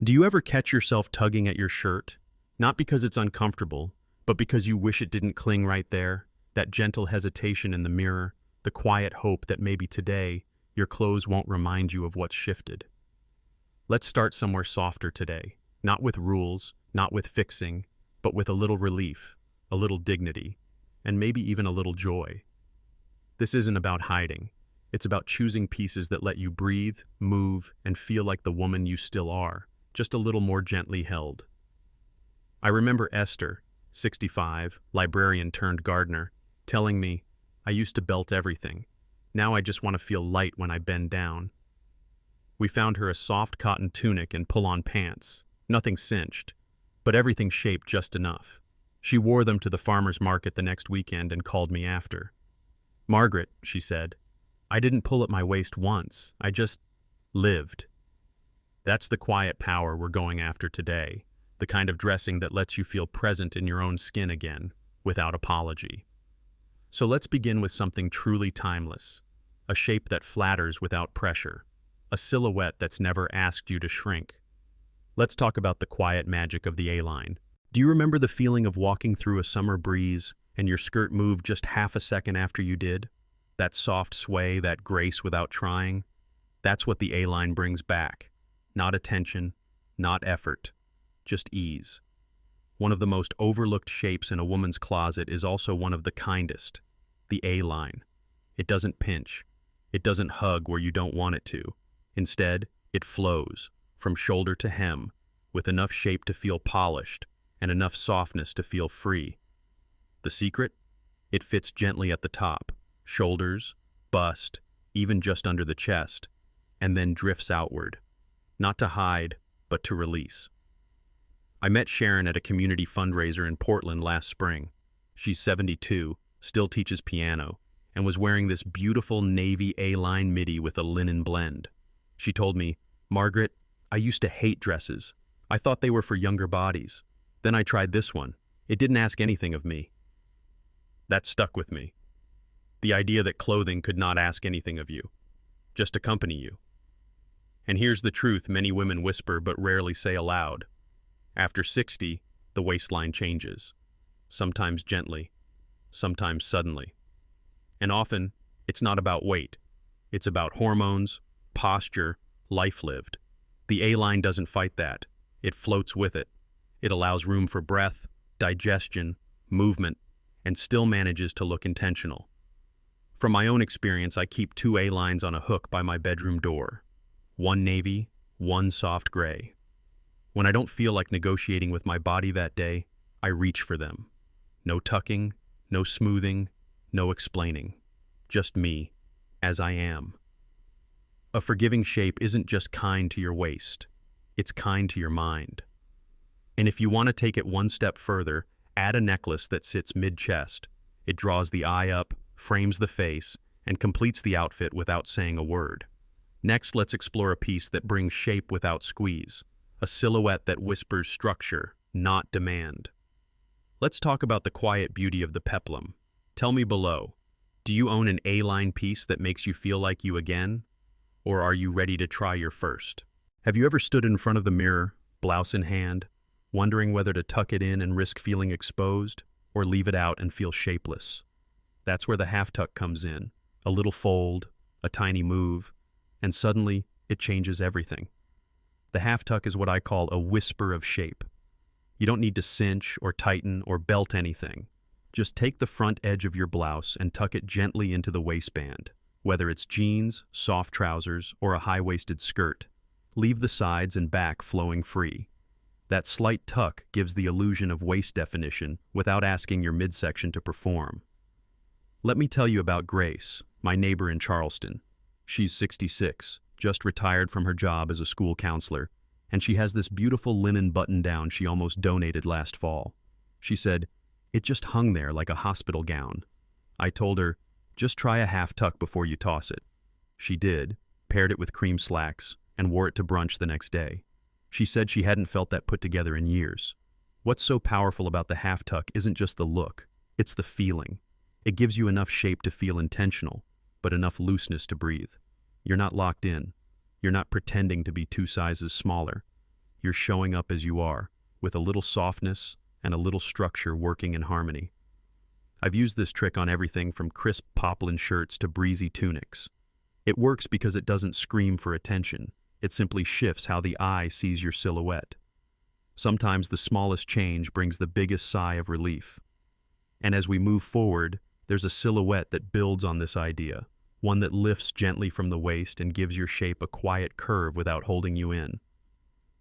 Do you ever catch yourself tugging at your shirt? Not because it's uncomfortable, but because you wish it didn't cling right there? That gentle hesitation in the mirror, the quiet hope that maybe today your clothes won't remind you of what's shifted. Let's start somewhere softer today. Not with rules, not with fixing, but with a little relief, a little dignity, and maybe even a little joy. This isn't about hiding. It's about choosing pieces that let you breathe, move, and feel like the woman you still are, just a little more gently held. I remember Esther, 65, librarian turned gardener, telling me, "I used to belt everything. Now I just want to feel light when I bend down." We found her a soft cotton tunic and pull-on pants, nothing cinched, but everything shaped just enough. She wore them to the farmer's market the next weekend and called me after. "Margaret," she said, "I didn't pull at my waist once, I just lived." That's the quiet power we're going after today, the kind of dressing that lets you feel present in your own skin again, without apology. So let's begin with something truly timeless, a shape that flatters without pressure, a silhouette that's never asked you to shrink. Let's talk about the quiet magic of the A-line. Do you remember the feeling of walking through a summer breeze and your skirt moved just half a second after you did? That soft sway, that grace without trying? That's what the A-line brings back. Not attention, not effort, just ease. One of the most overlooked shapes in a woman's closet is also one of the kindest, the A-line. It doesn't pinch. It doesn't hug where you don't want it to. Instead, it flows, from shoulder to hem, with enough shape to feel polished and enough softness to feel free. The secret? It fits gently at the top, shoulders, bust, even just under the chest, and then drifts outward. Not to hide, but to release. I met Sharon at a community fundraiser in Portland last spring. She's 72, still teaches piano, and was wearing this beautiful navy A-line midi with a linen blend. She told me, "Margaret, I used to hate dresses. I thought they were for younger bodies. Then I tried this one. It didn't ask anything of me." That stuck with me. The idea that clothing could not ask anything of you, just accompany you. And here's the truth many women whisper but rarely say aloud. After 60, the waistline changes. Sometimes gently, sometimes suddenly. And often, it's not about weight. It's about hormones, posture, life lived. The A-line doesn't fight that. It floats with it. It allows room for breath, digestion, movement, and still manages to look intentional. From my own experience, I keep 2 A-lines on a hook by my bedroom door. One navy, one soft gray. When I don't feel like negotiating with my body that day, I reach for them. No tucking, no smoothing, no explaining. Just me, as I am. A forgiving shape isn't just kind to your waist, it's kind to your mind. And if you want to take it one step further, add a necklace that sits mid-chest. It draws the eye up, frames the face, and completes the outfit without saying a word. Next, let's explore a piece that brings shape without squeeze, a silhouette that whispers structure, not demand. Let's talk about the quiet beauty of the peplum. Tell me below, do you own an A-line piece that makes you feel like you again? Or are you ready to try your first? Have you ever stood in front of the mirror, blouse in hand, wondering whether to tuck it in and risk feeling exposed, or leave it out and feel shapeless? That's where the half tuck comes in. A little fold, a tiny move, and suddenly it changes everything. The half tuck is what I call a whisper of shape. You don't need to cinch or tighten or belt anything. Just take the front edge of your blouse and tuck it gently into the waistband. Whether it's jeans, soft trousers, or a high-waisted skirt, leave the sides and back flowing free. That slight tuck gives the illusion of waist definition without asking your midsection to perform. Let me tell you about Grace, my neighbor in Charleston. She's 66, just retired from her job as a school counselor, and she has this beautiful linen button-down she almost donated last fall. She said, "It just hung there like a hospital gown." I told her, "Just try a half tuck before you toss it." She did, paired it with cream slacks, and wore it to brunch the next day. She said she hadn't felt that put together in years. What's so powerful about the half tuck isn't just the look, it's the feeling. It gives you enough shape to feel intentional, but enough looseness to breathe. You're not locked in. You're not pretending to be 2 sizes smaller. you're showing up as you are, with a little softness and a little structure working in harmony. I've used this trick on everything from crisp poplin shirts to breezy tunics. It works because it doesn't scream for attention. It simply shifts how the eye sees your silhouette. Sometimes the smallest change brings the biggest sigh of relief. And as we move forward, there's a silhouette that builds on this idea, one that lifts gently from the waist and gives your shape a quiet curve without holding you in.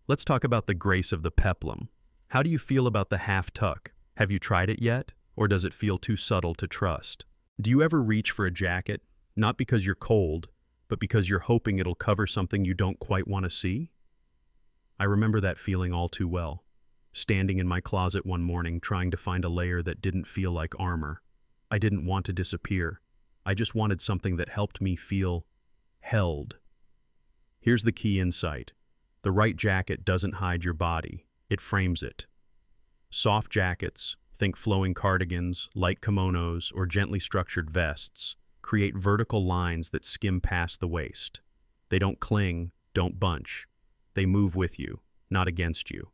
Let's talk about the grace of the peplum. How do you feel about the half tuck? Have you tried it yet, or does it feel too subtle to trust? Do you ever reach for a jacket, not because you're cold, but because you're hoping it'll cover something you don't quite want to see? I remember that feeling all too well, standing in my closet one morning trying to find a layer that didn't feel like armor. I didn't want to disappear. I just wanted something that helped me feel held. Here's the key insight. The right jacket doesn't hide your body, it frames it. Soft jackets, think flowing cardigans, light kimonos, or gently structured vests, create vertical lines that skim past the waist. They don't cling, don't bunch. They move with you, not against you.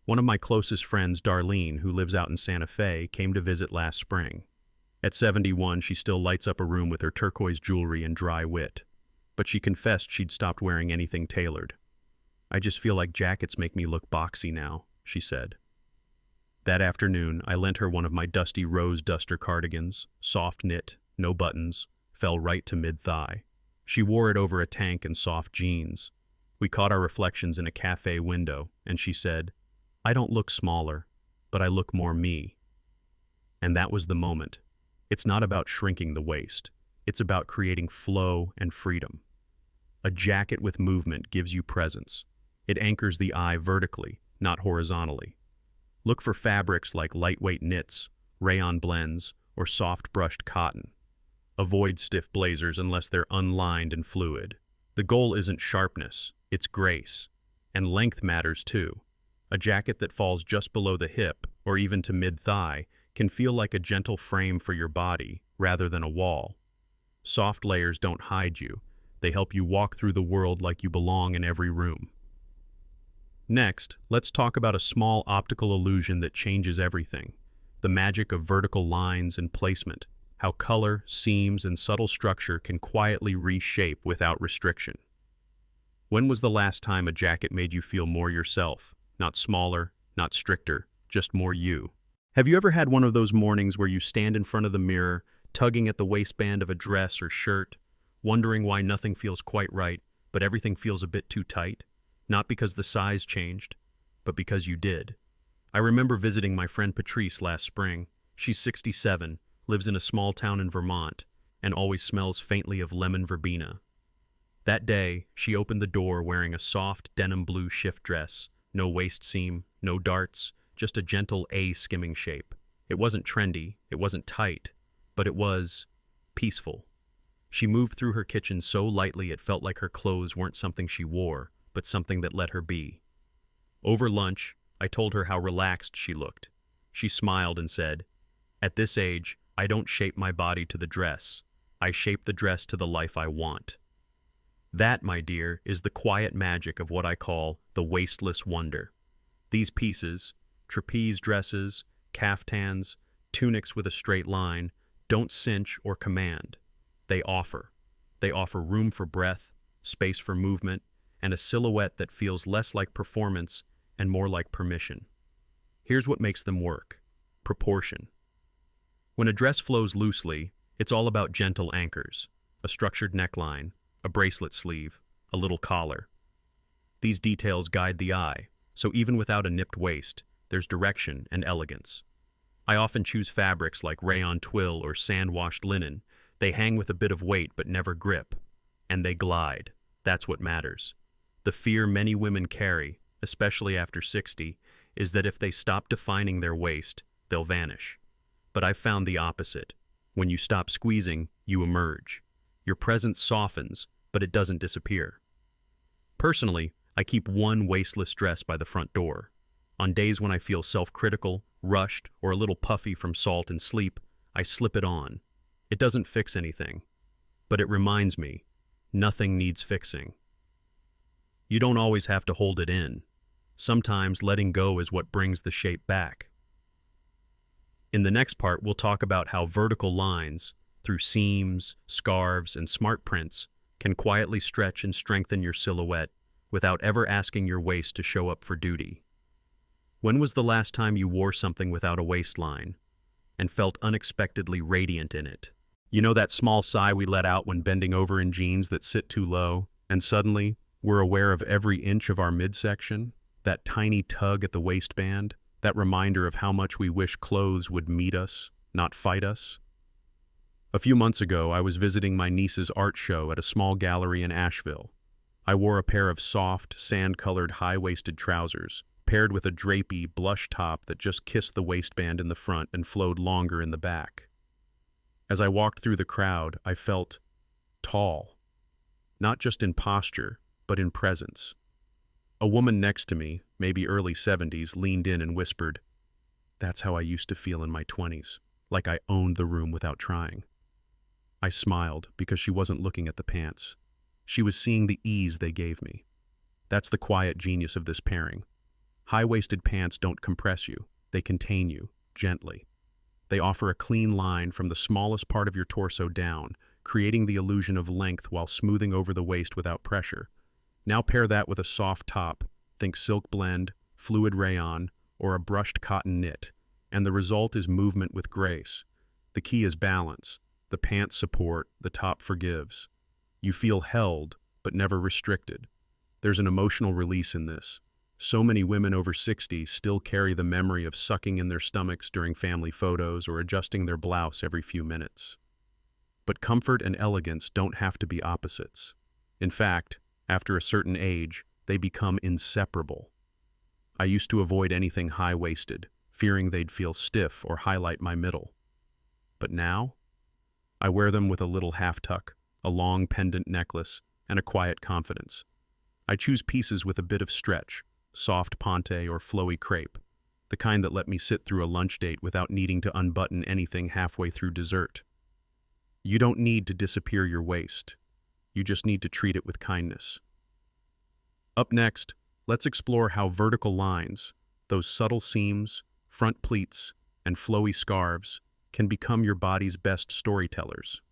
One of my closest friends, Darlene, who lives out in Santa Fe, came to visit last spring. At 71, she still lights up a room with her turquoise jewelry and dry wit. But she confessed she'd stopped wearing anything tailored. "I just feel like jackets make me look boxy now," she said. That afternoon, I lent her one of my dusty rose duster cardigans, soft knit, no buttons, fell right to mid-thigh. She wore it over a tank and soft jeans. We caught our reflections in a cafe window, and she said, "I don't look smaller, but I look more me." And that was the moment. It's not about shrinking the waist. It's about creating flow and freedom. A jacket with movement gives you presence. It anchors the eye vertically, not horizontally. Look for fabrics like lightweight knits, rayon blends, or soft brushed cotton. Avoid stiff blazers unless they're unlined and fluid. The goal isn't sharpness, it's grace. And length matters too. A jacket that falls just below the hip, or even to mid-thigh, can feel like a gentle frame for your body, rather than a wall. Soft layers don't hide you. They help you walk through the world like you belong in every room. Next, let's talk about a small optical illusion that changes everything. The magic of vertical lines and placement. How color, seams, and subtle structure can quietly reshape without restriction. When was the last time a jacket made you feel more yourself? Not smaller, not stricter, just more you. Have you ever had one of those mornings where you stand in front of the mirror, tugging at the waistband of a dress or shirt, wondering why nothing feels quite right, but everything feels a bit too tight? Not because the size changed, but because you did. I remember visiting my friend Patrice last spring. She's 67, lives in a small town in Vermont, and always smells faintly of lemon verbena. That day, she opened the door wearing a soft denim blue shift dress, no waist seam, no darts, just a gentle A-skimming shape. It wasn't trendy, it wasn't tight, but it was peaceful. She moved through her kitchen so lightly it felt like her clothes weren't something she wore, but something that let her be. Over lunch, I told her how relaxed she looked. She smiled and said, "At this age, I don't shape my body to the dress. I shape the dress to the life I want." That, my dear, is the quiet magic of what I call the waistless wonder. These pieces, trapeze dresses, caftans, tunics with a straight line, don't cinch or command. They offer. They offer room for breath, space for movement, and a silhouette that feels less like performance and more like permission. Here's what makes them work: proportion. When a dress flows loosely, it's all about gentle anchors, a structured neckline, a bracelet sleeve, a little collar. These details guide the eye, so even without a nipped waist, there's direction and elegance. I often choose fabrics like rayon twill or sand-washed linen. They hang with a bit of weight but never grip. And they glide. That's what matters. The fear many women carry, especially after 60, is that if they stop defining their waist, they'll vanish. But I've found the opposite. When you stop squeezing, you emerge. Your presence softens, but it doesn't disappear. Personally, I keep one waistless dress by the front door. On days when I feel self-critical, rushed, or a little puffy from salt and sleep, I slip it on. It doesn't fix anything, but it reminds me, nothing needs fixing. You don't always have to hold it in. Sometimes letting go is what brings the shape back. In the next part, we'll talk about how vertical lines, through seams, scarves, and smart prints, can quietly stretch and strengthen your silhouette without ever asking your waist to show up for duty. When was the last time you wore something without a waistline and felt unexpectedly radiant in it? You know that small sigh we let out when bending over in jeans that sit too low, and suddenly we're aware of every inch of our midsection? That tiny tug at the waistband? That reminder of how much we wish clothes would meet us, not fight us? A few months ago, I was visiting my niece's art show at a small gallery in Asheville. I wore a pair of soft, sand-colored high-waisted trousers, paired with a drapey, blush top that just kissed the waistband in the front and flowed longer in the back. As I walked through the crowd, I felt tall, not just in posture, but in presence. A woman next to me, maybe early 70s, leaned in and whispered, "That's how I used to feel in my 20s, like I owned the room without trying." I smiled because she wasn't looking at the pants. She was seeing the ease they gave me. That's the quiet genius of this pairing. High-waisted pants don't compress you, they contain you, gently. They offer a clean line from the smallest part of your torso down, creating the illusion of length while smoothing over the waist without pressure. Now pair that with a soft top, think silk blend, fluid rayon, or a brushed cotton knit, and the result is movement with grace. The key is balance. The pants support, the top forgives. You feel held, but never restricted. There's an emotional release in this. So many women over 60 still carry the memory of sucking in their stomachs during family photos or adjusting their blouse every few minutes. But comfort and elegance don't have to be opposites. In fact, after a certain age, they become inseparable. I used to avoid anything high-waisted, fearing they'd feel stiff or highlight my middle. But now, I wear them with a little half-tuck, a long pendant necklace, and a quiet confidence. I choose pieces with a bit of stretch, soft ponte or flowy crepe, the kind that let me sit through a lunch date without needing to unbutton anything halfway through dessert. You don't need to disappear your waist. You just need to treat it with kindness. Up next, let's explore how vertical lines, those subtle seams, front pleats, and flowy scarves, can become your body's best storytellers.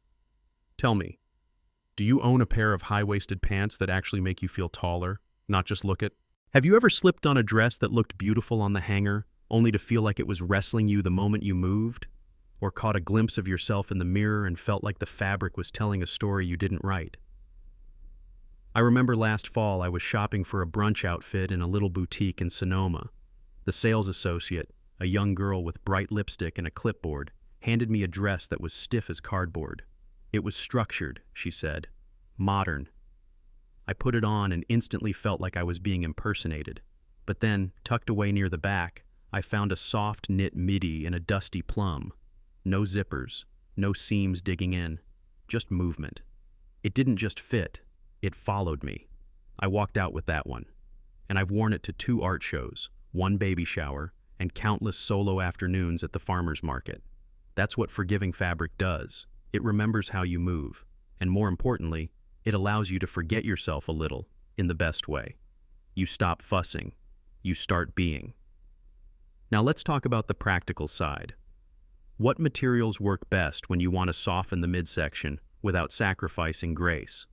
Tell me, do you own a pair of high-waisted pants that actually make you feel taller, not just look it? Have you ever slipped on a dress that looked beautiful on the hanger, only to feel like it was wrestling you the moment you moved? Or caught a glimpse of yourself in the mirror and felt like the fabric was telling a story you didn't write? I remember last fall I was shopping for a brunch outfit in a little boutique in Sonoma. The sales associate, a young girl with bright lipstick and a clipboard, handed me a dress that was stiff as cardboard. It was structured, she said. Modern. I put it on and instantly felt like I was being impersonated. But then, tucked away near the back, I found a soft knit midi in a dusty plum. No zippers, no seams digging in, just movement. It didn't just fit, it followed me. I walked out with that one. And I've worn it to 2 art shows, 1 baby shower, and countless solo afternoons at the farmer's market. That's what forgiving fabric does. It remembers how you move, and more importantly, it allows you to forget yourself a little, in the best way. You stop fussing. You start being. Now let's talk about the practical side. What materials work best when you want to soften the midsection without sacrificing grace?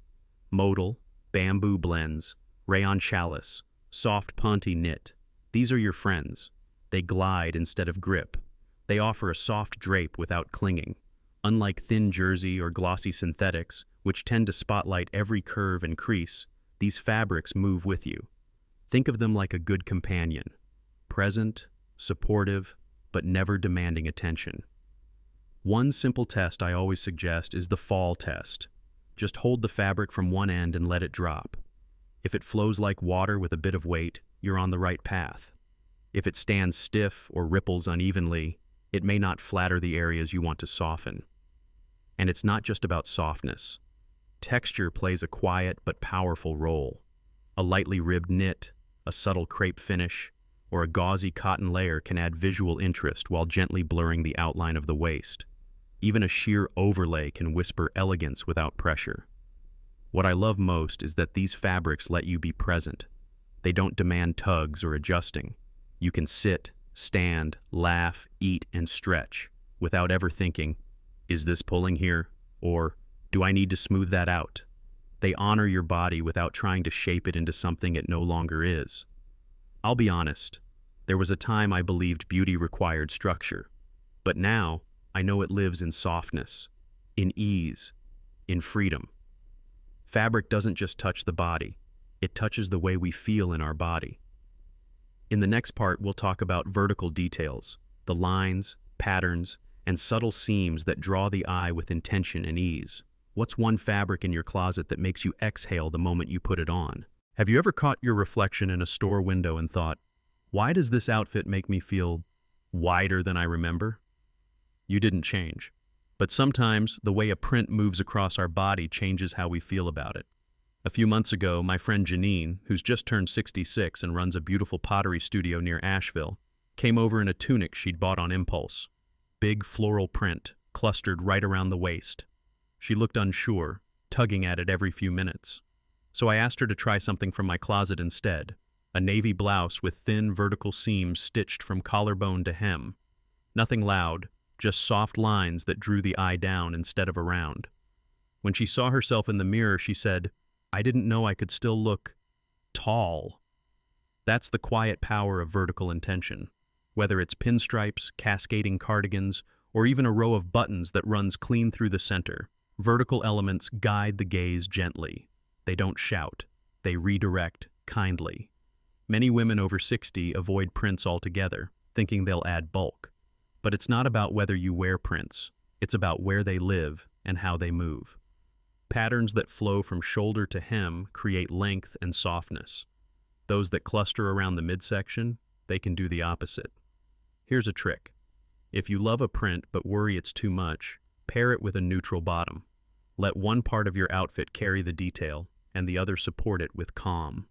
Modal, bamboo blends, rayon challis, soft ponte knit. These are your friends. They glide instead of grip. They offer a soft drape without clinging. Unlike thin jersey or glossy synthetics, which tend to spotlight every curve and crease, these fabrics move with you. Think of them like a good companion. Present, supportive, but never demanding attention. One simple test I always suggest is the fall test. Just hold the fabric from one end and let it drop. If it flows like water with a bit of weight, you're on the right path. If it stands stiff or ripples unevenly, it may not flatter the areas you want to soften. And it's not just about softness. Texture plays a quiet but powerful role. A lightly ribbed knit, a subtle crepe finish, or a gauzy cotton layer can add visual interest while gently blurring the outline of the waist. Even a sheer overlay can whisper elegance without pressure. What I love most is that these fabrics let you be present. They don't demand tugs or adjusting. You can sit, stand, laugh, eat, and stretch without ever thinking, is this pulling here? Or, do I need to smooth that out? They honor your body without trying to shape it into something it no longer is. I'll be honest, there was a time I believed beauty required structure. But now, I know it lives in softness, in ease, in freedom. Fabric doesn't just touch the body, it touches the way we feel in our body. In the next part, we'll talk about vertical details, the lines, patterns, and subtle seams that draw the eye with intention and ease. What's one fabric in your closet that makes you exhale the moment you put it on? Have you ever caught your reflection in a store window and thought, why does this outfit make me feel wider than I remember? You didn't change. But sometimes the way a print moves across our body changes how we feel about it. A few months ago, my friend Janine, who's just turned 66 and runs a beautiful pottery studio near Asheville, came over in a tunic she'd bought on impulse. Big floral print, clustered right around the waist. She looked unsure, tugging at it every few minutes. So I asked her to try something from my closet instead, a navy blouse with thin vertical seams stitched from collarbone to hem. Nothing loud, just soft lines that drew the eye down instead of around. When she saw herself in the mirror, she said, I didn't know I could still look tall. That's the quiet power of vertical intention. Whether it's pinstripes, cascading cardigans, or even a row of buttons that runs clean through the center, vertical elements guide the gaze gently. They don't shout. They redirect kindly. Many women over 60 avoid prints altogether, thinking they'll add bulk. But it's not about whether you wear prints. It's about where they live and how they move. Patterns that flow from shoulder to hem create length and softness. Those that cluster around the midsection, they can do the opposite. Here's a trick. If you love a print but worry it's too much, pair it with a neutral bottom. Let one part of your outfit carry the detail and the other support it with calm.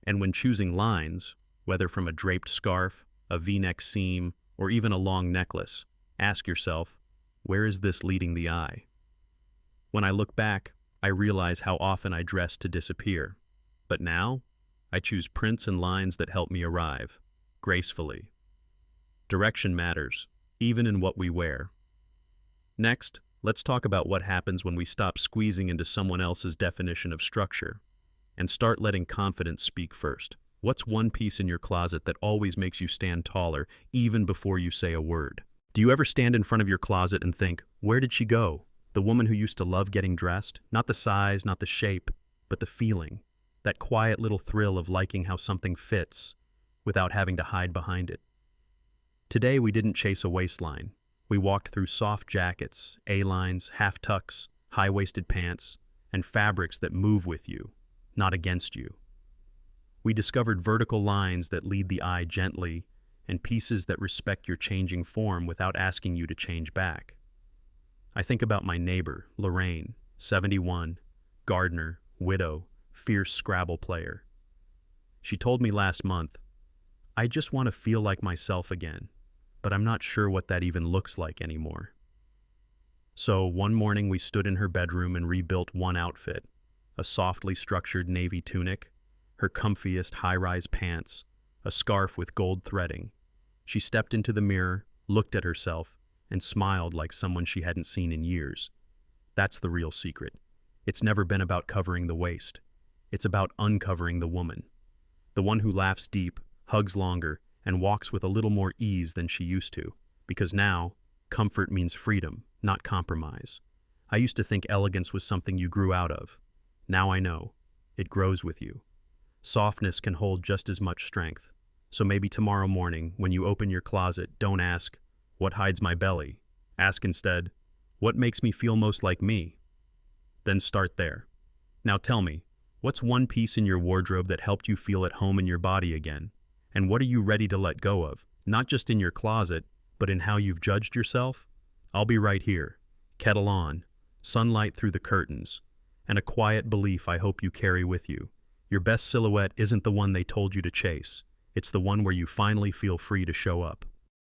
And when choosing lines, whether from a draped scarf, a V-neck seam, or even a long necklace, ask yourself, where is this leading the eye? When I look back, I realize how often I dressed to disappear. But now, I choose prints and lines that help me arrive, gracefully. Direction matters, even in what we wear. Next, let's talk about what happens when we stop squeezing into someone else's definition of structure and start letting confidence speak first. What's one piece in your closet that always makes you stand taller, even before you say a word? Do you ever stand in front of your closet and think, where did she go? The woman who used to love getting dressed? Not the size, not the shape, but the feeling. That quiet little thrill of liking how something fits without having to hide behind it. Today we didn't chase a waistline. We walked through soft jackets, A-lines, half-tucks, high-waisted pants, and fabrics that move with you, not against you. We discovered vertical lines that lead the eye gently and pieces that respect your changing form without asking you to change back. I think about my neighbor, Lorraine, 71, gardener, widow, fierce Scrabble player. She told me last month, I just want to feel like myself again, but I'm not sure what that even looks like anymore. So one morning we stood in her bedroom and rebuilt one outfit, a softly structured navy tunic, her comfiest high-rise pants, a scarf with gold threading. She stepped into the mirror, looked at herself, and smiled like someone she hadn't seen in years. That's the real secret. It's never been about covering the waist. It's about uncovering the woman. The one who laughs deep, hugs longer, and walks with a little more ease than she used to. Because now, comfort means freedom, not compromise. I used to think elegance was something you grew out of. Now I know. It grows with you. Softness can hold just as much strength. So maybe tomorrow morning, when you open your closet, don't ask, what hides my belly? Ask instead, what makes me feel most like me? Then start there. Now tell me, what's one piece in your wardrobe that helped you feel at home in your body again? And what are you ready to let go of? Not just in your closet, but in how you've judged yourself? I'll be right here. Kettle on, sunlight through the curtains, and a quiet belief I hope you carry with you. Your best silhouette isn't the one they told you to chase. It's the one where you finally feel free to show up.